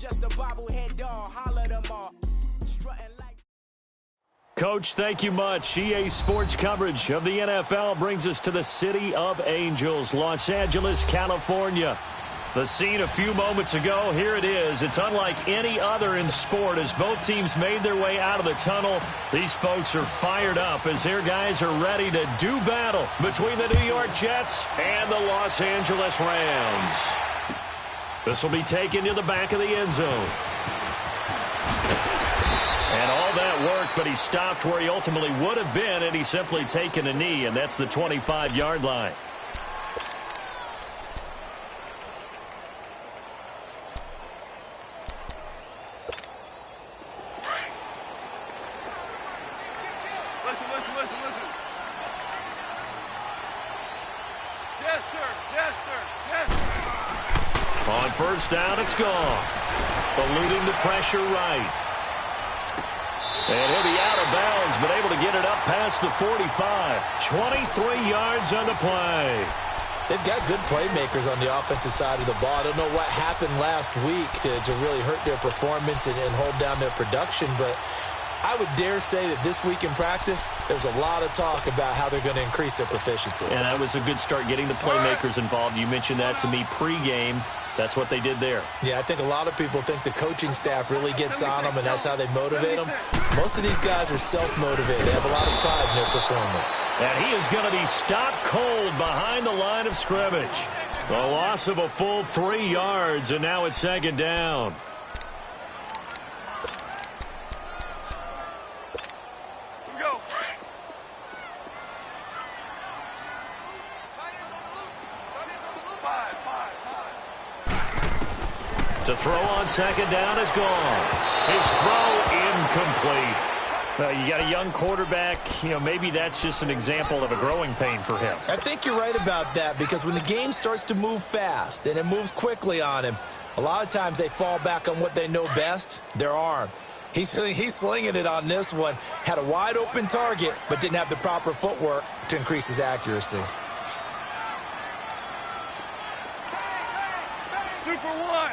just a bobblehead doll. Holler them all. Coach, thank you much. EA Sports coverage of the NFL brings us to the City of Angels, Los Angeles, California. The scene a few moments ago, here it is. It's unlike any other in sport as both teams made their way out of the tunnel. These folks are fired up as their guys are ready to do battle between the New York Jets and the Los Angeles Rams. This will be taken to the back of the end zone. And all that work, but he stopped where he ultimately would have been, and he's simply taken a knee, and that's the 25-yard line. Listen. Yes, sir. On first down, it's gone. Eluding the pressure right. And he'll be out of bounds, but able to get it up past the 45. 23 yards on the play. They've got good playmakers on the offensive side of the ball. I don't know what happened last week to really hurt their performance and hold down their production, but I would dare say that this week in practice, there's a lot of talk about how they're going to increase their proficiency. And that was a good start getting the playmakers involved. You mentioned that to me pregame. That's what they did there. Yeah, I think a lot of people think the coaching staff really gets on them, and that's how they motivate them. Most of these guys are self-motivated. They have a lot of pride in their performance. And he is going to be stopped cold behind the line of scrimmage. A loss of a full 3 yards, and now it's second down. To throw on second down is gone. His throw incomplete. You got a young quarterback. Maybe that's just an example of a growing pain for him. I think you're right about that because when the game starts to move fast and it moves quickly on him, a lot of times they fall back on what they know best, their arm. He's slinging it on this one. Had a wide open target but didn't have the proper footwork to increase his accuracy. Super one.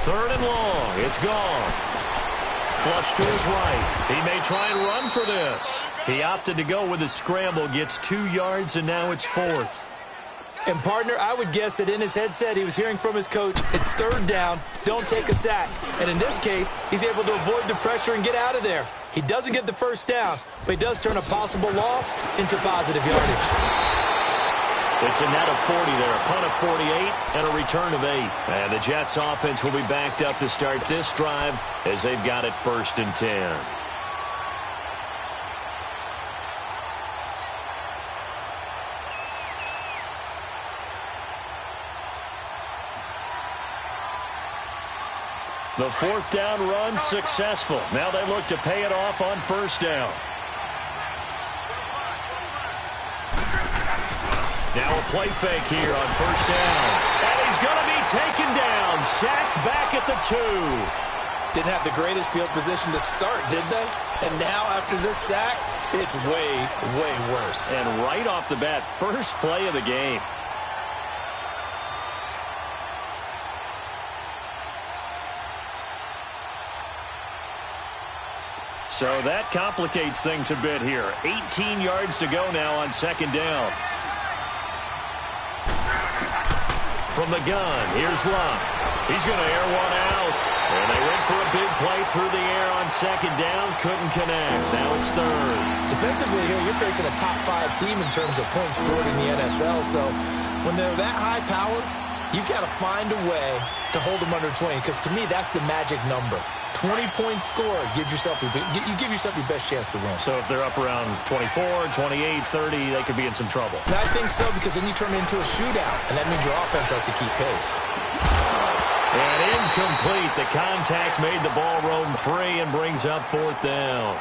Third and long. It's gone. Flush to his right. He may try and run for this. He opted to go with a scramble. Gets 2 yards, and now it's fourth. And, partner, I would guess that in his headset he was hearing from his coach, it's third down, don't take a sack. And in this case, he's able to avoid the pressure and get out of there. He doesn't get the first down, but he does turn a possible loss into positive yardage. It's a net of 40 there, a punt of 48, and a return of 8. And the Jets offense will be backed up to start this drive as they've got it 1st and 10. The 4th down run successful. Now they look to pay it off on first down. Now a play fake here on first down. And he's going to be taken down. Sacked back at the 2. Didn't have the greatest field position to start, did they? And now after this sack, it's way, way worse. And right off the bat, first play of the game. So that complicates things a bit here. 18 yards to go now on second down. From the gun, here's Love. He's going to air one out. And they went for a big play through the air on second down. Couldn't connect. Now it's third. Defensively here, you're facing a top 5 team in terms of points scored in the NFL. So when they're that high powered, you've got to find a way to hold them under 20. Because to me, that's the magic number. 20-point score gives yourself your best chance to win. So if they're up around 24, 28, 30, they could be in some trouble. And I think so because then you turn it into a shootout, and that means your offense has to keep pace. And incomplete. The contact made the ball roam free and brings up 4th down.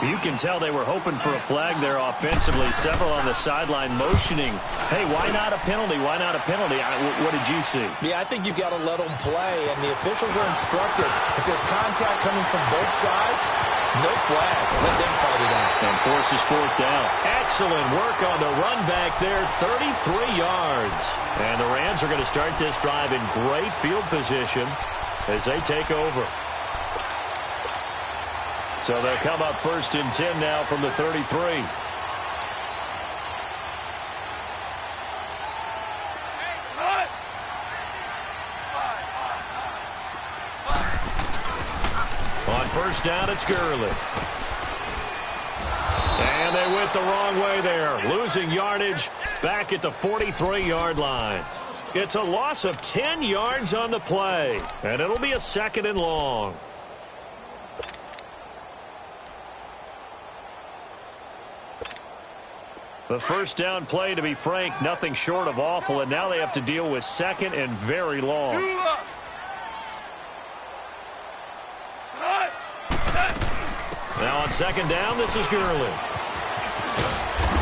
You can tell they were hoping for a flag there offensively. Several on the sideline motioning, hey, why not a penalty? Why not a penalty? What did you see? Yeah, I think you've got to let them play, and the officials are instructed. If there's contact coming from both sides, no flag. Let them fight it out. And forces fourth down. Excellent work on the run back there, 33 yards. And the Rams are going to start this drive in great field position as they take over. So they'll come up 1st and 10 now from the 33. On 1st down, it's Gurley. And they went the wrong way there, losing yardage back at the 43-yard line. It's a loss of 10 yards on the play, and it'll be a 2nd and long. The 1st down play, to be frank, nothing short of awful, and now they have to deal with 2nd and very long. Now on 2nd down, this is Gurley.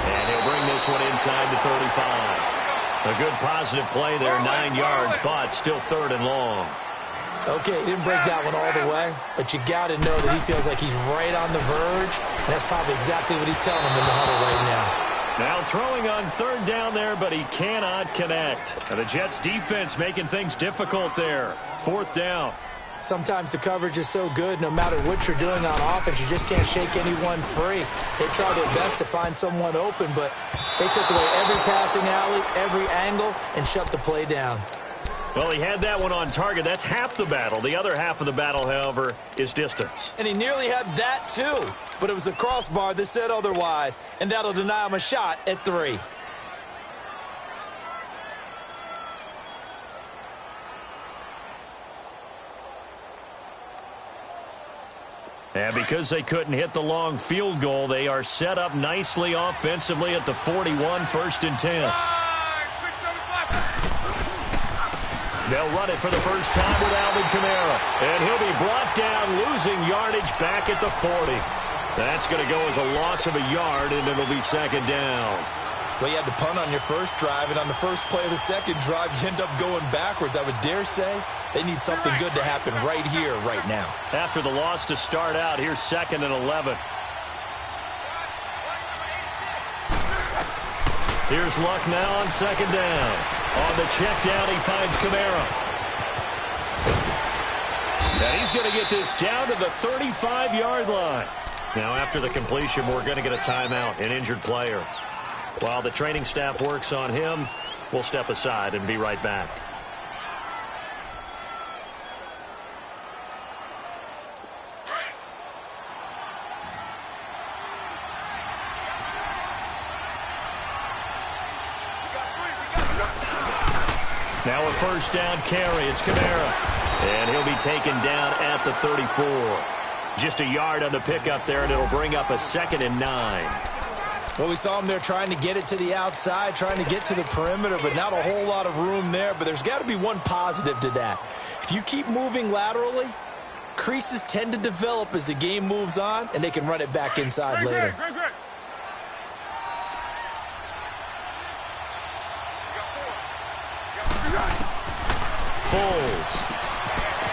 And he'll bring this one inside the 35. A good positive play there, 9 yards, but still 3rd and long. Okay, he didn't break that one all the way, but you got to know that he feels like he's right on the verge, and that's probably exactly what he's telling him in the huddle right now. Now throwing on 3rd down there, but he cannot connect. And the Jets defense making things difficult there. 4th down. Sometimes the coverage is so good, no matter what you're doing on offense, you just can't shake anyone free. They try their best to find someone open, but they took away every passing alley, every angle, and shut the play down. Well, he had that one on target. That's half the battle. The other half of the battle, however, is distance. And he nearly had that, too. But it was the crossbar that said otherwise, and that'll deny him a shot at 3. And because they couldn't hit the long field goal, they are set up nicely offensively at the 41, 1st and 10. They'll run it for the first time with Alvin Kamara. And he'll be brought down, losing yardage back at the 40. That's going to go as a loss of a yard, and it'll be 2nd down. Well, you had to punt on your first drive, and on the first play of the second drive, you end up going backwards. I would dare say they need something good to happen right here, right now. After the loss to start out, here's 2nd and 11. Here's Luck now on 2nd down. On the check down, he finds Kamara. And he's going to get this down to the 35-yard line. Now, after the completion, we're going to get a timeout, an injured player. While the training staff works on him, we'll step aside and be right back. Now a 1st down carry. It's Kamara. And he'll be taken down at the 34. Just a yard on the pickup there, and it'll bring up a 2nd and 9. Well, we saw him there trying to get it to the outside, trying to get to the perimeter, but not a whole lot of room there. But there's got to be one positive to that. If you keep moving laterally, creases tend to develop as the game moves on, and they can run it back inside later. Foles.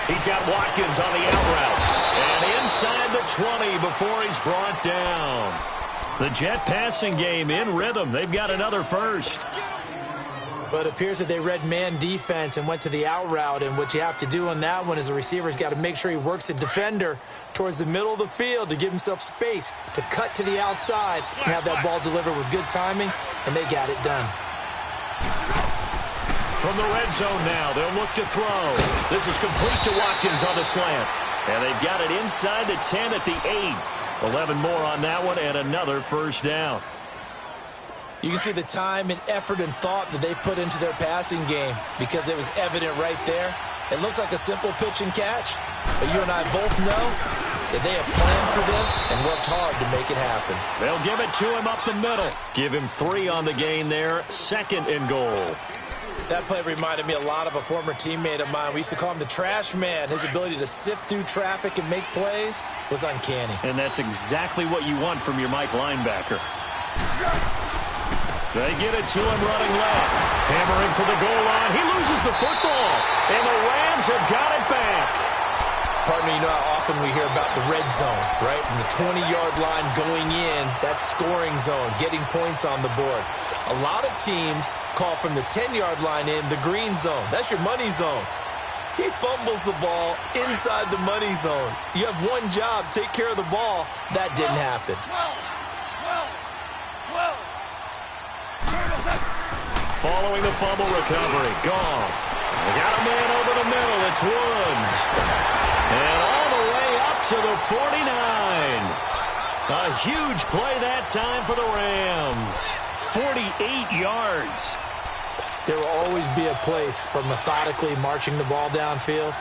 He's got Watkins on the out route. And inside the 20 before he's brought down. The Jet passing game in rhythm. They've got another first. But it appears that they read man defense and went to the out route. And what you have to do on that one is the receiver's got to make sure he works the defender towards the middle of the field to give himself space to cut to the outside and have that ball delivered with good timing. And they got it done. From the red zone now, they'll look to throw. This is complete to Watkins on the slant. And they've got it inside the 10 at the 8. 11 more on that one and another first down. You can see the time and effort and thought that they put into their passing game because it was evident right there. It looks like a simple pitch and catch, but you and I both know that they have planned for this and worked hard to make it happen. They'll give it to him up the middle. Give him 3 on the gain there. 2nd and goal. That play reminded me a lot of a former teammate of mine. We used to call him the trash man. His ability to sift through traffic and make plays was uncanny. And that's exactly what you want from your Mike linebacker. They get it to him running left. Hammering for the goal line. He loses the football. And the Rams have got it back. Partner, you know how often we hear about the red zone, right? From the 20-yard line going in, that's scoring zone, getting points on the board. A lot of teams call from the 10-yard line in the green zone. That's your money zone. He fumbles the ball inside the money zone. You have one job, take care of the ball. That didn't happen. Following the fumble recovery, Goff. They got a man over the middle. It's Woods. And all the way up to the 49. A huge play that time for the Rams. 48 yards. There will always be a place for methodically marching the ball downfield.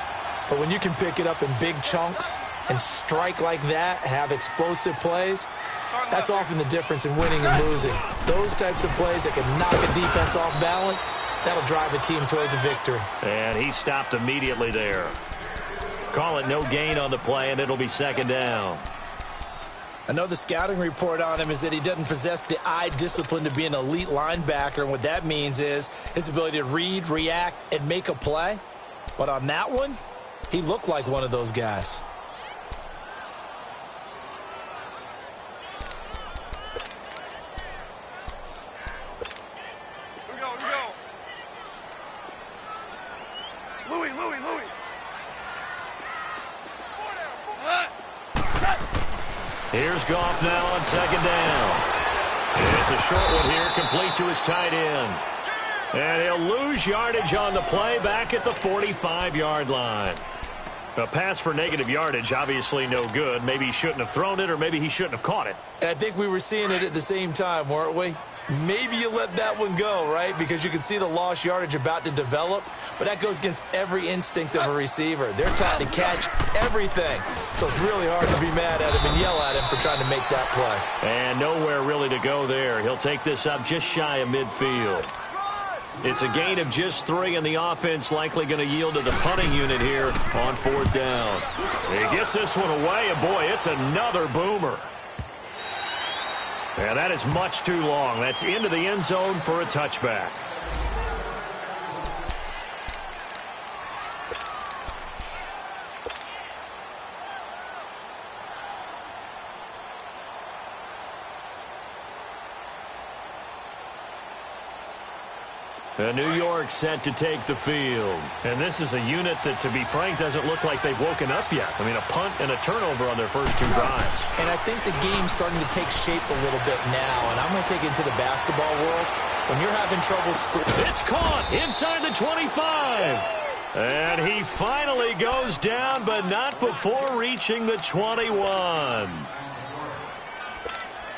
But when you can pick it up in big chunks and strike like that, have explosive plays, that's often the difference in winning and losing. Those types of plays that can knock a defense off balance, that'll drive a team towards a victory. And he stopped immediately there. Call it no gain on the play, and it'll be second down. I know the scouting report on him is that he doesn't possess the eye discipline to be an elite linebacker, and what that means is his ability to read, react, and make a play. But on that one, he looked like one of those guys. Here's Goff now on second down. And it's a short one here, complete to his tight end. And he'll lose yardage on the play back at the 45-yard line. A pass for negative yardage, obviously no good. Maybe he shouldn't have thrown it, or maybe he shouldn't have caught it. And I think we were seeing it at the same time, weren't we? Maybe you let that one go, right? Because you can see the lost yardage about to develop. But that goes against every instinct of a receiver. They're trying to catch everything. So it's really hard to be mad at him and yell at him for trying to make that play. And nowhere really to go there. He'll take this up just shy of midfield. It's a gain of just 3, and the offense likely going to yield to the punting unit here on fourth down. He gets this one away, and boy, it's another boomer. And that is much too long. That's into the end zone for a touchback. New York set to take the field. And this is a unit that, to be frank, doesn't look like they've woken up yet. I mean, a punt and a turnover on their first 2 drives. And I think the game's starting to take shape a little bit now. And I'm going to take it into the basketball world. When you're having trouble scoring. It's caught inside the 25. And he finally goes down, but not before reaching the 21.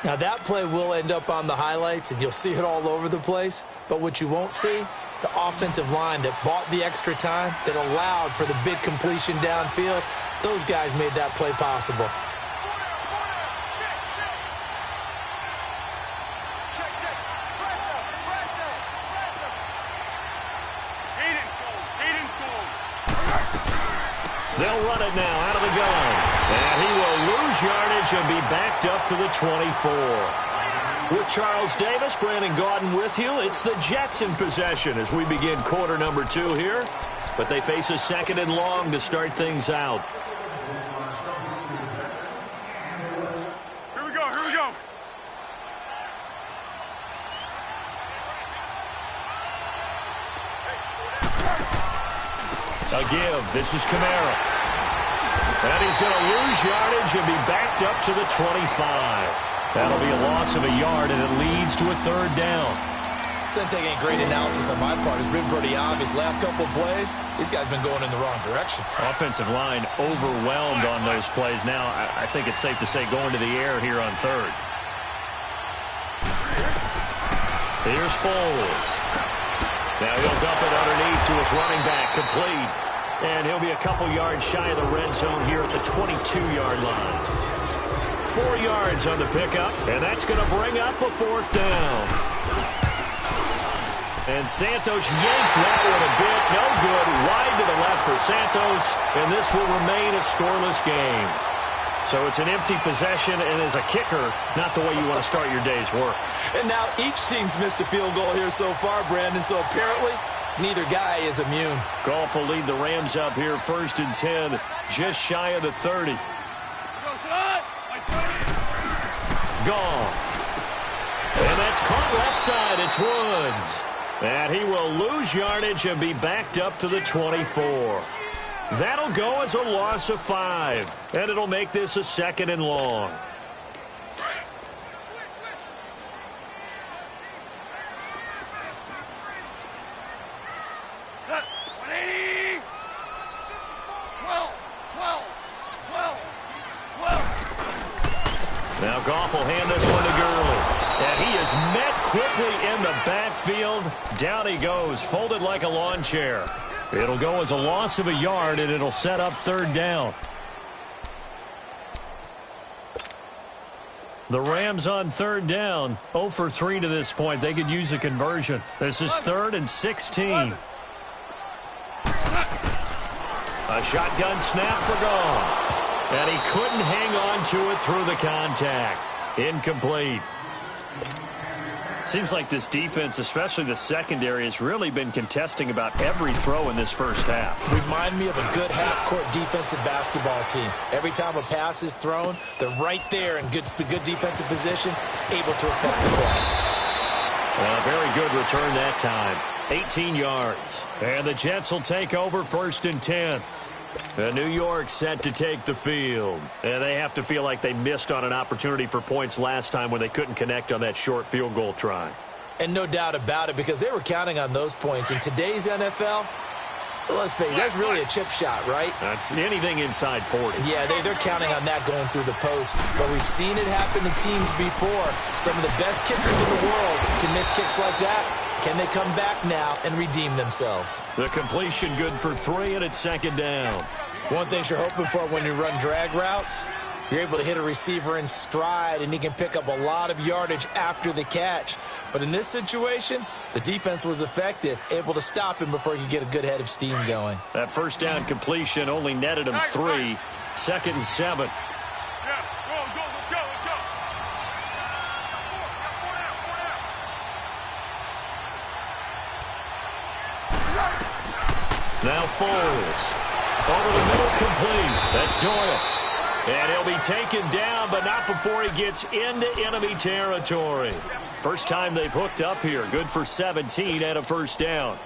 Now, that play will end up on the highlights, and you'll see it all over the place. But what you won't see, the offensive line that bought the extra time, that allowed for the big completion downfield, those guys made that play possible. They'll run it now out of the gun. And he will lose yardage and be backed up to the 24. With Charles Davis, Brandon Gaudin with you. It's the Jets in possession as we begin quarter number 2 here. But they face a second and long to start things out. Here we go, here we go. A give. This is Kamara. And he's going to lose yardage and be backed up to the 25. That'll be a loss of a yard, and it leads to a third down. Doesn't take any great analysis on my part. It's been pretty obvious. Last couple of plays, these guys been going in the wrong direction. Offensive line overwhelmed on those plays. Now, I think it's safe to say going to the air here on third. Here's Foles. Now he'll dump it underneath to his running back, complete. And he'll be a couple yards shy of the red zone here at the 22-yard line. 4 yards on the pickup, and that's going to bring up a fourth down. And Santos yanked that one a bit. No good. Wide to the left for Santos. And this will remain a scoreless game. So it's an empty possession, and as a kicker, not the way you want to start your day's work. And now each team's missed a field goal here so far, Brandon, so apparently neither guy is immune. Goff will lead the Rams up here 1st and 10, just shy of the 30. Goff. And that's caught left side. It's Woods. And he will lose yardage and be backed up to the 24. That'll go as a loss of 5, and it'll make this a 2nd and long. Now Goff will hand this one to Gurley. And he is met quickly in the backfield. Down he goes, folded like a lawn chair. It'll go as a loss of a yard, and it'll set up 3rd down. The Rams on 3rd down, 0 for 3 to this point. They could use a conversion. This is 3rd and 16. A shotgun snap for Goff. And he couldn't hang on to it through the contact. Incomplete. Seems like this defense, especially the secondary, has really been contesting about every throw in this first half. Remind me of a good half-court defensive basketball team. Every time a pass is thrown, they're right there in good defensive position, able to affect the play. Well, very good return that time. 18 yards. And the Jets will take over 1st and 10. New York set to take the field. And they have to feel like they missed on an opportunity for points last time when they couldn't connect on that short field goal try. And no doubt about it, because they were counting on those points. In today's NFL, let's face it, that's really a chip shot, right? That's anything inside 40. Yeah, they're counting on that going through the post. But we've seen it happen to teams before. Some of the best kickers in the world can miss kicks like that. Can they come back now and redeem themselves? The completion good for 3, and it's 2nd down. One thing you're hoping for when you run drag routes, you're able to hit a receiver in stride, and he can pick up a lot of yardage after the catch. But in this situation, the defense was effective, able to stop him before he could get a good head of steam going. That 1st down completion only netted him 3. 2nd and 7. Now Foles. Over the middle, complete. That's Doyle. And he'll be taken down, but not before he gets into enemy territory. First time they've hooked up here. Good for 17 and a 1st down.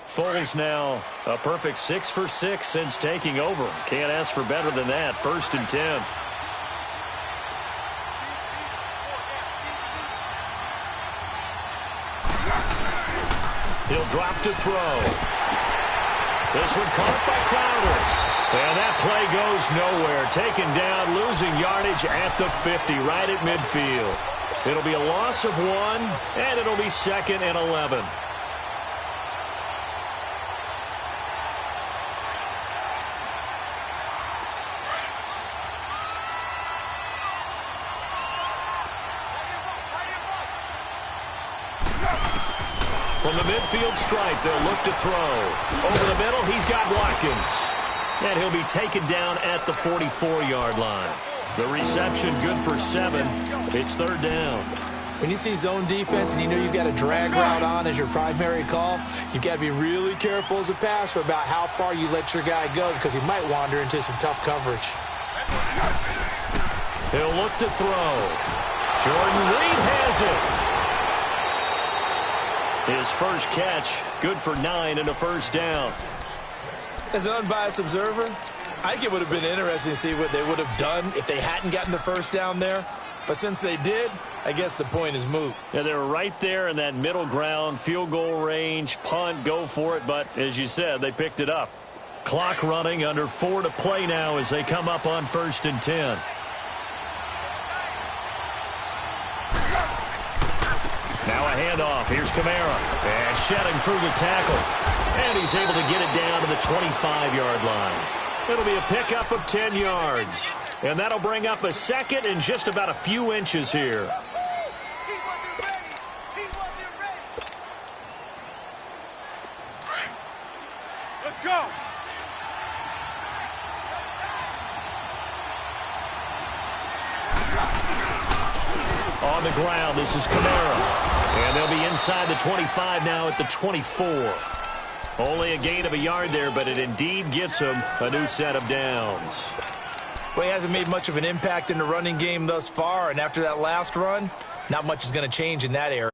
Foles now a perfect 6 for 6 since taking over. Can't ask for better than that. 1st and 10. He'll drop to throw. This one caught by Crowder. And that play goes nowhere. Taken down, losing yardage at the 50, right at midfield. It'll be a loss of 1, and it'll be 2nd and 11. From the midfield stripe, they'll look to throw. Over the middle, he's got Watkins. And he'll be taken down at the 44-yard line. The reception good for 7. It's 3rd down. When you see zone defense and you know you've got a drag route on as your primary call, you've got to be really careful as a passer about how far you let your guy go because he might wander into some tough coverage. He'll look to throw. Jordan Reed has it. His first catch, good for 9 and a 1st down. As an unbiased observer, I think it would have been interesting to see what they would have done if they hadn't gotten the 1st down there. But since they did, I guess the point is moot. Yeah, they were right there in that middle ground, field goal range, punt, go for it. But as you said, they picked it up. Clock running, under 4 to play now as they come up on 1st and 10. Now a handoff. Here's Kamara. And shedding through the tackle. And he's able to get it down to the 25-yard line. It'll be a pickup of 10 yards. And that'll bring up a second and just about a few inches here. Let's go. On the ground, this is Kamara. And they'll be inside the 25 now at the 24. Only a gain of a yard there, but it indeed gets him a new set of downs. Well, he hasn't made much of an impact in the running game thus far, and after that last run, not much is going to change in that area.